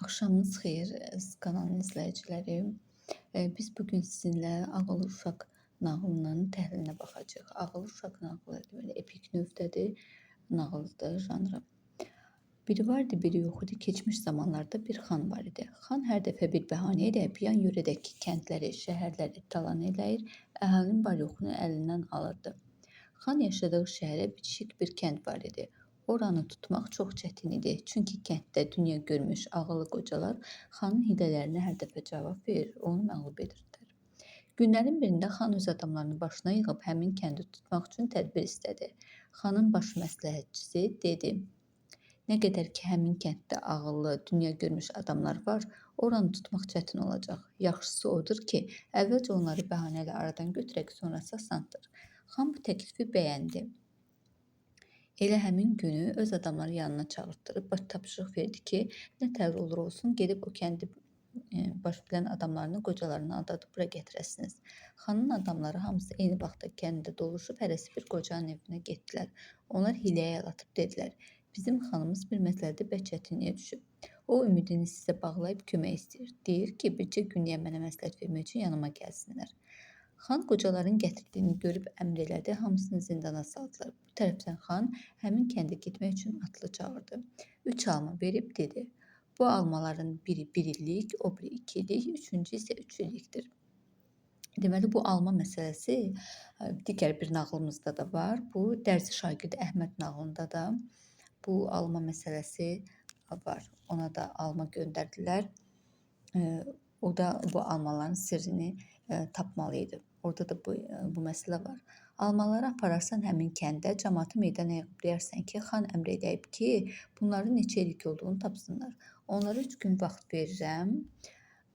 Axşamınız xeyir, kanalın izləyiciləri. Biz bugün sizinlə Ağıllı Uşaq nağılının təhlilinə baxacağıq. Ağıllı Uşaq nağılı deməli epik növdədir, nağıldır janrı. Biri vardı, biri yox idi. Keçmiş zamanlarda bir xan var idi. Xan hər dəfə bir bəhanə ilə yan yörədəki kəndləri, şəhərləri talan eləyir, əhalinin var-yoxunu əlindən alırdı. Xan yaşadığı şəhərə bitişik bir kənd var idi. Oranı tutmaq çox çətin idi. Çünki kənddə dünya görmüş ağıllı qocalar xanın hiylərinə hər dəfə cavab verir, onu məğlub edirdilər. Günlərin birində xan öz adamlarını başına yığıb həmin kəndi tutmaq üçün tədbir istədi. Xanın baş məsləhətçisi dedi: "Nə qədər ki həmin kənddə ağıllı, dünya görmüş adamlar var, oranı tutmaq çətin olacaq. Yaxşısı odur ki, əvvəlcə onları bəhanə ilə aradan götürək, sonrası asandır." Xan bu təklifi bəyəndi. Elə həmin günü öz adamları yanına çağırtdırıb tapşırıq verdi ki, nə təhər olur olsun gedib o kəndi baş bilən adamlarını, qocalarını aldadıb bura gətirəsiniz. Xanın adamları hamısı eyni vaxtda kəndə doluşub hərəsi bir qocanın evinə getdilər. Onlar hiləyə əl atıb dedilər: "Bizim xanımız bir məsələdə bək çətinliyə düşüb. O ümidini sizə bağlayıb kömək istəyir. Deyir ki, bircə günlük mənə məsləhət vermək üçün yanıma gəlsinlər." Xan qocaların gətirdiyini görüb əmr elədi, hamısını zindana saldılar. Bu tərəfdən xan həmin kəndə getmək üçün atlı çağırdı. 3 alma verib dedi: "Bu almaların biri 1 illik, o biri 2 illik, üçüncü isə 3 illikdir." Deməli bu alma məsələsi digər bir nağılımızda da var. Bu Dərzi şagirdi Əhməd nağılında da bu alma məsələsi var. Ona da alma göndərdilər. O da bu almaların sirrini tapmalı idi. Orada da bu məsələ var. Almaları apararsan həmin kəndə, cəmaatı meydana yığıb ki, xan əmr edib ki, bunların neçə illik olduğunu tapsınlar. Onlara 3 gün vaxt verirəm.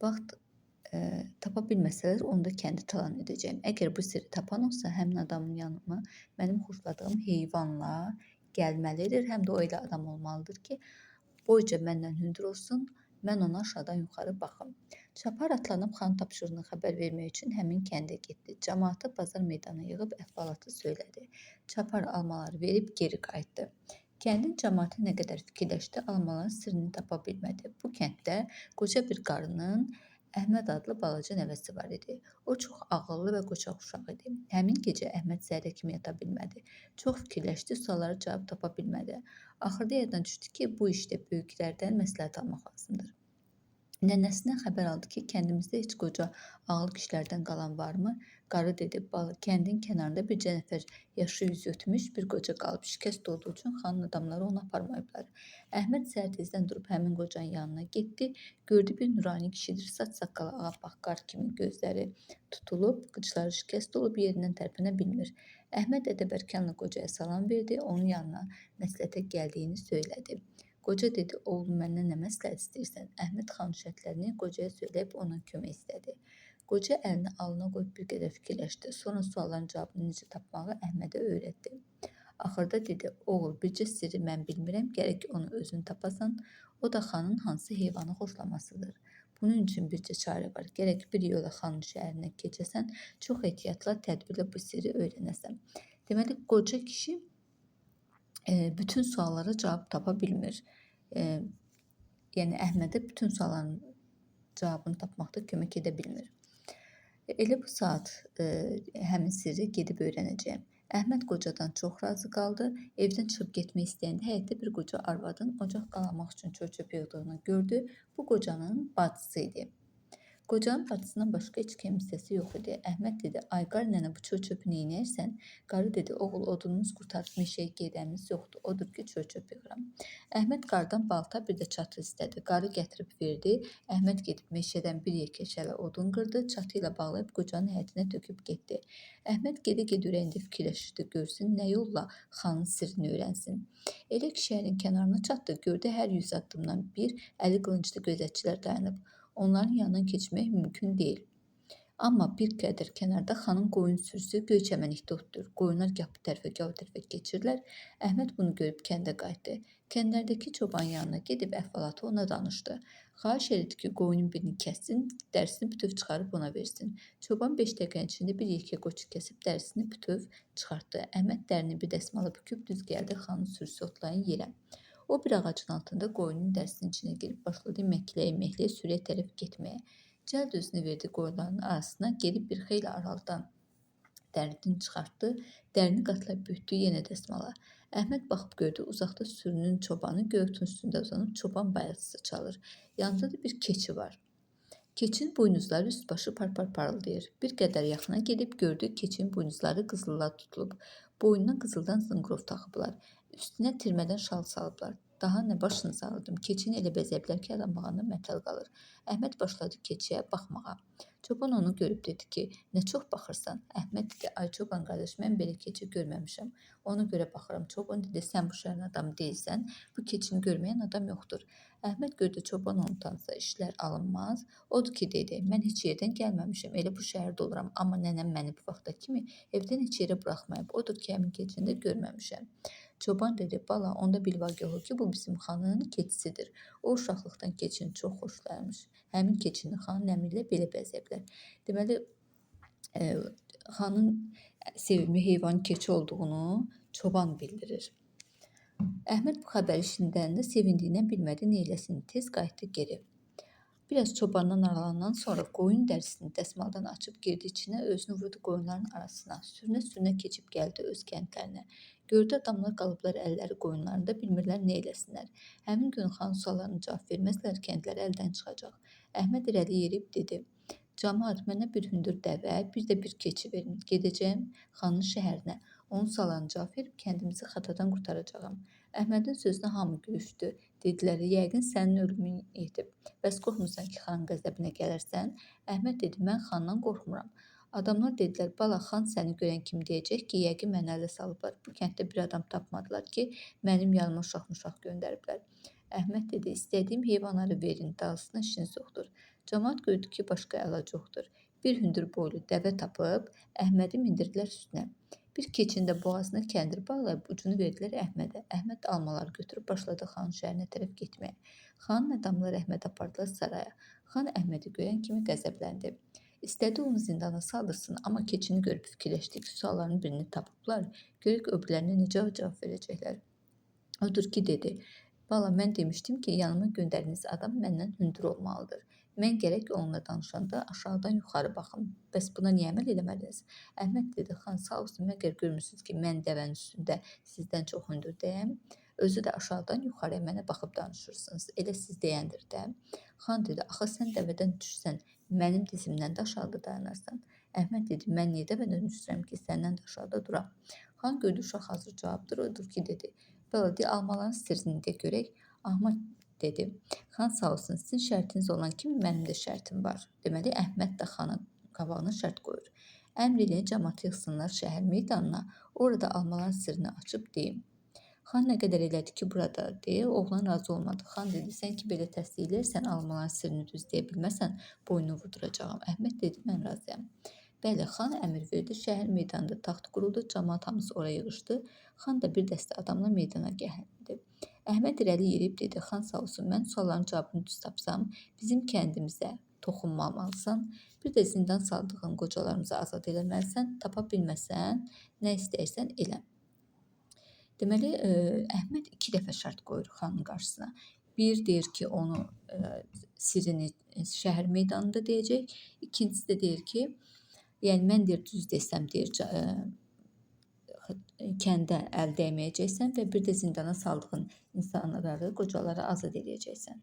Vaxt tapa bilməsələr, onda kəndi talan edəcəyim. Əgər bu sirri tapan olsa, həmin adamın yanıma mənim xoşladığım heyvanla gəlməlidir. Həm də o elə adam olmalıdır ki, boyca məndən hündür olsun, mən ona aşağıdan yuxarı baxım. Çapar atlanıb xan tapşırığını xəbər vermək üçün həmin kəndə getdi. Cəmaatı bazar meydana yığıb əhvalatı söylədi. Çapar almaları verib geri qayıtdı. Kəndin cəmaatı nə qədər fikirləşdi, almaların sirrini tapa bilmədi. Bu kənddə qoca bir qarının Əhməd adlı balaca nəvəsi var idi. O çox ağıllı və qoçaq uşaq idi. Həmin gecə Əhməd səhərə kimi yata bilmədi. Çox fikirləşdi, suallara cavab tapa bilmədi. Axırda yadına düşdü ki, bu işdə böyüklərdən məsləhət almaq lazımdır. Nənəsindən xəbər aldı ki, kəndimizdə heç qoca ağıl kişilərdən qalan varmı? Qarı dedi: "Kəndin kənarında bircə nəfər yaşı yüz ötmüş bir qoca qalıb. Şikəst olduğu üçün xanın adamları onu aparmayıblar." Əhməd səhər tezdən durub həmin qocanın yanına getdi. Gördü bir nurani kişidir. Saç saqqalı ağappaq qar kimi, gözləri tutulub, qıçları şikəst olub yerindən tərpənə bilmir. Əhməd ədəbərkanla qocaya salam verdi, onun yanına məsləhətə gəldiyini söylədi. Qoca dedi: "Oğlum, məndən nə məsləhət istəyirsən?" Əhməd xan şərtlərini qocaya söyləyib ona kömək istədi. Qoca əlini alnına qoyub bir qədər fikirləşdi. Sonra sualların cavabını necə tapmağı Əhmədə öyrətdi. Axırda dedi: "Oğul, bircə sirri mən bilmirəm, gərək ki onu özün tapasan. O da xanın hansı heyvanı xoşlamasıdır. Bunun üçün bircə çarə var. Gərək bir yola xanın şəhərinə keçəsən, çox ehtiyatla, tədbirlə bu sirri öyrənəsən." Deməli, qoca kişi bütün suallara cavab tapa bilmir. Yəni Əhmədə bütün sualların cavabını tapmaqda kömək edə bilmir. Elə bu saat həmin sirri gedib öyrənəcəyəm. Əhməd qocadan çox razı qaldı. Evdən çıxıb getmək istəyəndə həyətdə bir qoca arvadın ocaq qalamaq üçün çör-çöp yığdığını gördü. Bu qocanın bacısı idi. Qocanın bacısından başqa heç kimsəsi yox idi. Əhməd dedi: "Ay qarı nənə, bu çör-çöpü neynəyirsən?" Qarı dedi: "Oğul, odunumuz qurtarıb meşəyə gedəmiz yoxdur. Odur ki, çör-çöp yığıram." Əhməd qardan balta, bir də çatı istədi. Qarı gətirib verdi. Əhməd gedib meşədən bir yekə şələ odun qırdı, çatı ilə bağlayıb qocanın həyətinə töküb getdi. Əhməd gedə-gedə ürəyində fikirləşirdi, görsün nə yolla xanın sirrini öyrənsin. Elə ki şəhərin kənarına çatdı, gördü hər 100 addımdan bir əli qılınclı gözətçilər dayanıb. Onların yanından keçmək mümkün deyil. Amma bir qədər kənarda xanın qoyun sürüsü göyçəmənlikdə otdur. Qoyunlar gah bu tərəfə, gah o tərəfə keçirlər. Əhməd bunu görüb kəndə qayıtdı. Kəndlərdəki çoban yanına gedib əhvalatı ona danışdı. Xahiş etdi ki, qoyunun birini kəssin, dərisini bütöv çıxarıb ona versin. Çoban 5 dəqiqənin içində bir yekə qoçu kəsib dərisini bütöv çıxartdı. Əhməd dərini bir dəsmala büküb düz gəldi xanın sürüsü otlayan yerə. O bir ağacın altında qoyunun dərisinin içinə girib başladı məkləyə-məkləyə sürüyə tərəf getməyə. Cəld özünü verdi qoyunların arasına, gedib bir xeyli aralıdan dərini çıxartdı, dərini qatlayıb bütdü yenə dəsmala. Əhməd baxıb gördü, uzaqda sürünün çobanı göyərtinin üstündə uzanıb çoban bayıltısı çalır. Yanında da bir keçi var. Keçinin buynuzları üst-başı par-par parıldayır. Bir qədər yaxına gedib gördü, keçinin buynuzları qızılla tutulub. Boynuna qızıldan zınqrov taxıblar. Üstünə tirmədən şal salıblar. Daha nə başını sağırdım. Keçini elə bəzəblər ki, adam baxanda mətal qalır. Əhməd başladı keçiyə baxmağa. Çoban onu görüb dedi ki, nə çox baxırsan? Əhməd dedi, ay çoban qardaş, mən belə keçi görməmişəm. Ona görə baxıram. Çoban dedi, sən bu şəhərin adamı deyilsən. Bu keçini görməyən adam yoxdur. Əhməd gördü, çoban onu tanısa işlər alınmaz. Odur ki, dedi, mən heç yerdən gəlməmişəm, elə bu şəhərdə oluram. Amma nənəm məni bu vaxta kimi evdən heç yerə buraxmayıb. Odur ki, həmin keçini də görməmişəm. Çoban dedi, bala, onda bilvagah o ki, bu bizim xanın keçisidir. O uşaqlıqdan keçini çox xoşlayırmış. Həmin keçini xanın əmri ilə belə bəzəyiblər. Deməli, xanın sevimli heyvan keçi olduğunu çoban bildirir. Əhməd bu xəbəri eşidəndə sevindiyindən bilmədi neyləsin, tez qayıtdı geri. Biraz çobandan aralandan sonra qoyun dərisini dəsmaldan açıb girdi içinə, özünü vurdu qoyunların arasına. Sürünə-sürünə keçib gəldi öz kəndlərinə. Gördü adamlar qalıblar əlləri qoyunlarında, bilmirlər nə eləsinlər. Həmin gün xan suallarına cavab verməzlər, kəndləri əldən çıxacaq. Əhməd irəli yerib dedi, camaat mənə bir hündür dəvə, bir də bir keçi verin. Gedəcəyim xanın şəhərinə. Onun suallarına cavab verib kəndimizi xatadan qurtaracağam. Əhmədin sözünə hamı gülüşdü. Dedilər, yəqin sənin ölümün yetib. Bəs qorxmursan ki, xan qəzəbinə gələrsən? Əhməd dedi, mən xandan qorxmuram. Adamlar dedilər, bala, xan səni görən kimi deyəcək ki, yəqin məni ələ salıblar. Bu kənddə bir adam tapmadılar ki, mənim yanıma uşaq-muşaq göndəriblər. Əhməd dedi, istədiyim heyvanları verin, dalsına işiniz yoxdur. Camaat gördü ki, başqa əlac yoxdur. Bir hündür boylu dəvə tapıb, Əhmədi mindirdilər üstünə. Bir keçində boğazına kəndir bağlayıb ucunu verdilər Əhmədə. Əhməd almaları götürüb başladı xanın şəhərinə tərəf getməyə. Xanın adamları Əhmədi apardılar saraya. Xan Əhmədi görən kimi qəzəbləndi. İstədi onu zindana saldırsın, amma keçini görüb fikirləşdi ki, sualların birini tapıblar. Görək öbürlərinə necə cavab verəcəklər. Odur ki, dedi, bala, mən demişdim ki, yanıma göndərdiyiniz adam məndən hündür olmalıdır. Mən gərək onunla danışanda aşağıdan yuxarı baxım. Bəs buna niyə əməl eləmədiniz? Əhməd dedi, xan sağ olsun, məgər görmürsünüz ki, mən dəvənin üstündə sizdən çox hündürdəyəm. Özü də aşağıdan yuxarıya mənə baxıb danışırsınız. Elə siz deyəndir də. Xan dedi, axı sən dəvədən düşsən, mənim dizimdən də aşağıda dayanarsan. Əhməd dedi, mən niyə dəvədən düşürəm ki, səndən də aşağıda duram. Xan gördü uşaq hazır cavabdır, odur ki, dedi, bala, almaların sirrini də görək. Ahmet dedi. Xan sağ olsun, sizin şərtiniz olan kimi mənim də şərtim var. Deməli, Əhməd də xanın qabağına şərt qoyur. Əmr ilə cəmaatı yığsınlar şəhər meydanına, orada almaların sirrini açıb deyim. Xan nə qədər elədi ki, burada deyə oğlan razı olmadı. Xan dedi, sən ki belə təsdiq edirsən, almaların sirrini düz deyə bilməsən, boynunu vurduracağam. Əhməd dedi, mən razıyam. Bəli, xan əmr verdi, şəhər meydanında taxt quruldu, cəmaat hamısı oraya yığışdı. Xan da bir dəstə adamla meydana gəldi. Əhməd irəli yerib dedi, xan sağ olsun, mən sualların cavabını düz tapsam, bizim kəndimizə toxunmamalısan, bir də zindan saldığın qocalarımızı azad eləməlisən, tapa bilməsən, nə istəyirsən elə. Deməli, Əhməd 2 dəfə şərt qoyur xanın qarşısına. Bir deyir ki, onu sirrini şəhər meydanında deyəcək. İkincisi də deyir ki, yəni mən deyir düz desəm deyir kəndə əl dəyməyəcəksən və bir də zindana saldığın insanları, qocaları azad edəcəksən.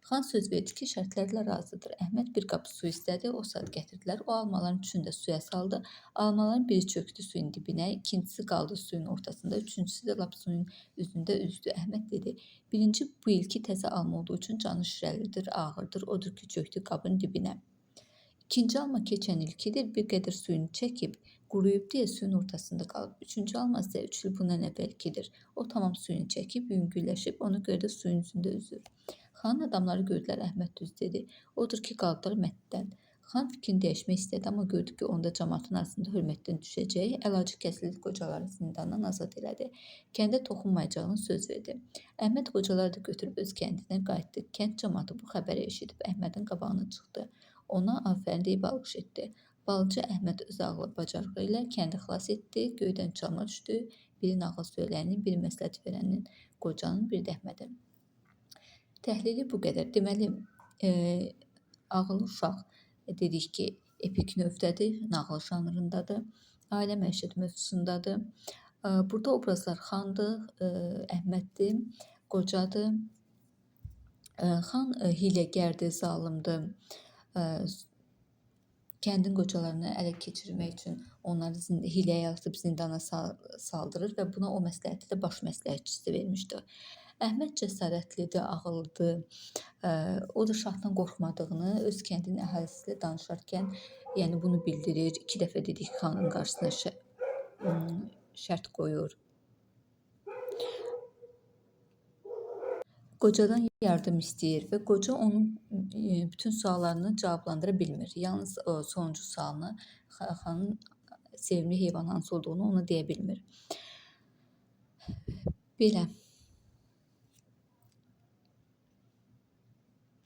Xan söz verdi ki, şərtlərlə razıdır. Əhməd bir qapı su istədi, o saat gətirdilər. O almaların üçünü də suya saldı. Almaların biri çöktü suyun dibinə, ikincisi qaldı suyun ortasında, üçüncüsü də lap suyun üzündə üzdü. Əhməd dedi, birinci bu ilki təzə alma olduğu üçün canı şirəlidir, ağırdır, odur ki, çöktü qabın dibinə. İkinci alma keçən ilkidir, bir qədər suyunu çəkib, quruyub deyə suyun ortasında qalıb. Üçüncü alma isə 3 il bundan əvvəlkidir. O tamam suyunu çəkib, yüngülləşib, onu görə də suyun üzündə üzür. Xanın adamları gördülər, Əhməd düz dedi. Odur ki, qaldılar mətdən. Xan fikrini dəyişmək istədi, amma gördü ki, onda cəmaatın arasında hörmətdən düşəcək, əlacı kəsilib qocaları zindandan azad elədi. Kəndə toxunmayacağını söz verdi. Əhməd qocaları da götürüb öz kəndinə qayıtdı. Kənd cəmaatı bu xəbəri eşidib Əhmədin qabağına çıxdı. Ona afərin deyib alqış etdi. Balcı Əhməd öz ağlı bacarığı ilə kəndi xilas etdi, göydən çama düşdü. Biri nağıl söyləyənin, biri məsləhət verənin, qocanın, bir də Əhmədin. Təhlili bu qədər. Deməli, ağıllı uşaq dedik ki, epik növdədir, nağıl janrındadır, ailə məişət mövzusundadır. Burada obrazlar xandır, Əhməddir, qocadır. Xan hiləgərdir, zalımdır. Kəndin qocalarını ələ keçirmək üçün onları hilə yaratıb zindana saldırır və buna o məsləhəti də baş məsləhətçisi vermişdi. Əhməd cəsarətlidir, ağıllıdır. O da şahdan qorxmadığını öz kəndinin əhalisi ilə danışarkən, yəni bunu bildirir. 2 dəfə dedik xanın qarşısına şərt qoyur. Qocadan yardım istəyir və qoca onun bütün suallarını cavablandıra bilmir. Yalnız sonuncu sualını, xanın sevimli heyvan hansı olduğunu ona deyə bilmir. Belə.